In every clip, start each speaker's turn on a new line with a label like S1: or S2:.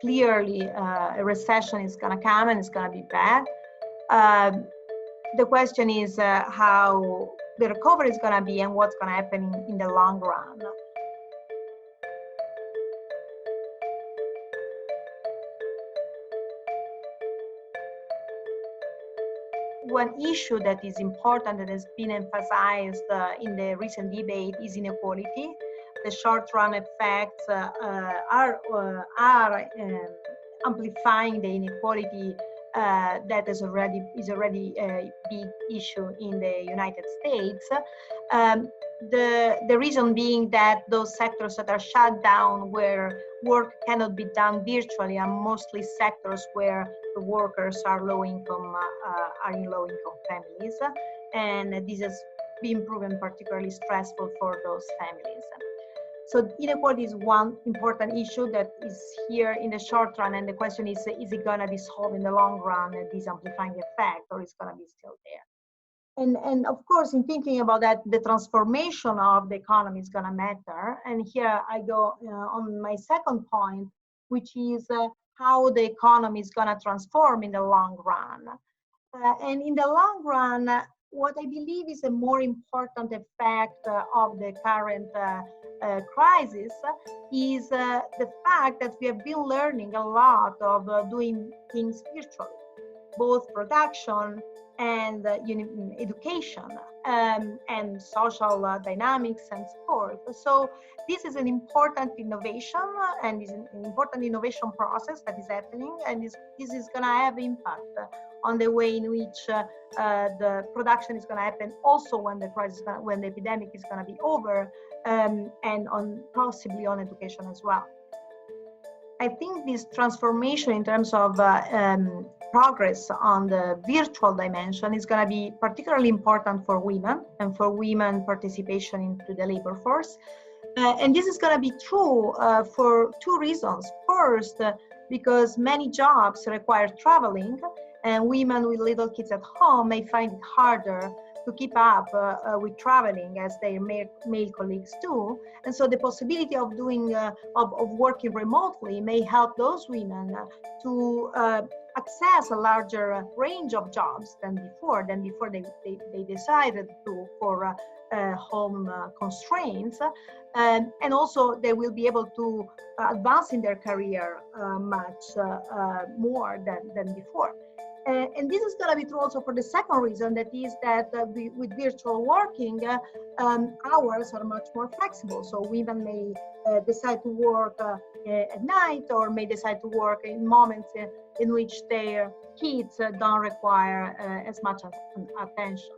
S1: clearly a recession is going to come and it's going to be bad. The question is how the recovery is going to be and what's going to happen in the long run. One issue that is important that has been emphasized in the recent debate is inequality. The short-run effects are amplifying the inequality that is already a big issue in the United States. The reason being that those sectors that are shut down where work cannot be done virtually are mostly sectors where the workers are in low-income families, and this has been proven particularly stressful for those families. So inequality is one important issue that is here in the short run, and the question is it going to be solved in the long run, this amplifying effect, or is going to be still there? And of course, in thinking about that, the transformation of the economy is going to matter. And here I go on my second point, which is how the economy is going to transform in the long run. And in the long run, what I believe is a more important effect of the current crisis is the fact that we have been learning a lot of doing things virtually, both production and education and social dynamics and support. So this is an important innovation and is an important innovation process that is happening, and this is going to have impact on the way in which the production is going to happen also when the crisis, when the epidemic is going to be over, and on possibly on education as well. I think this transformation in terms of progress on the virtual dimension is going to be particularly important for women and for women participation into the labor force. And this is going to be true for two reasons. First, because many jobs require traveling, and women with little kids at home may find it harder to keep up with traveling as their male colleagues do. And so the possibility of doing, of working remotely may help those women to access a larger range of jobs than before they decided to for home constraints. And also they will be able to advance in their career much more than before. And this is going to be true also for the second reason, that is that with virtual working, hours are much more flexible. So women may decide to work at night, or may decide to work in moments in which their kids don't require as much attention.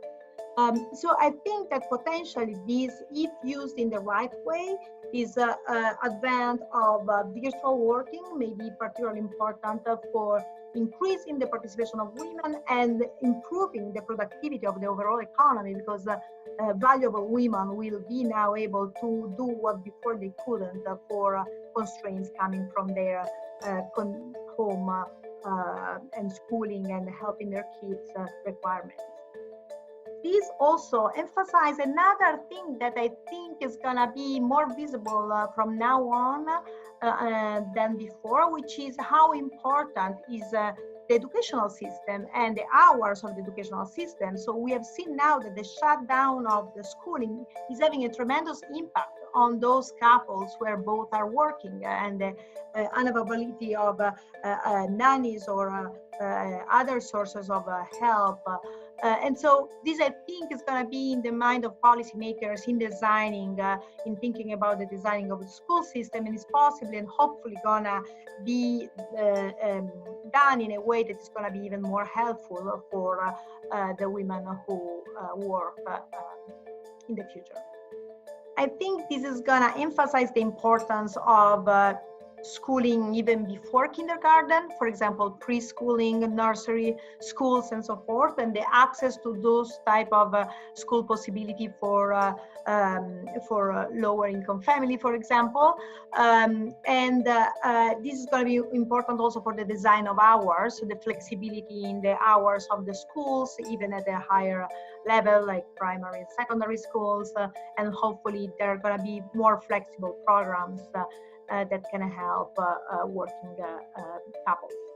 S1: So I think that potentially this, if used in the right way, is advent of virtual working may be particularly important for increasing the participation of women and improving the productivity of the overall economy, because valuable women will be now able to do what before they couldn't for constraints coming from their home and schooling and helping their kids requirements. This also emphasizes another thing that I think is going to be more visible from now on than before, which is how important is the educational system and the hours of the educational system. So we have seen now that the shutdown of the schooling is having a tremendous impact on those couples where both are working, and the unavailability of nannies or other sources of help. And so this, I think, is going to be in the mind of policymakers in designing, in thinking about the designing of the school system, and is possibly and hopefully going to be done in a way that is going to be even more helpful for the women who work in the future. I think this is going to emphasize the importance of schooling even before kindergarten, for example, preschooling, nursery schools, and so forth, and the access to those type of school possibility for lower income family, for example. This is going to be important also for the design of hours, so the flexibility in the hours of the schools, even at a higher level like primary and secondary schools, and hopefully there are going to be more flexible programs that can help working couples.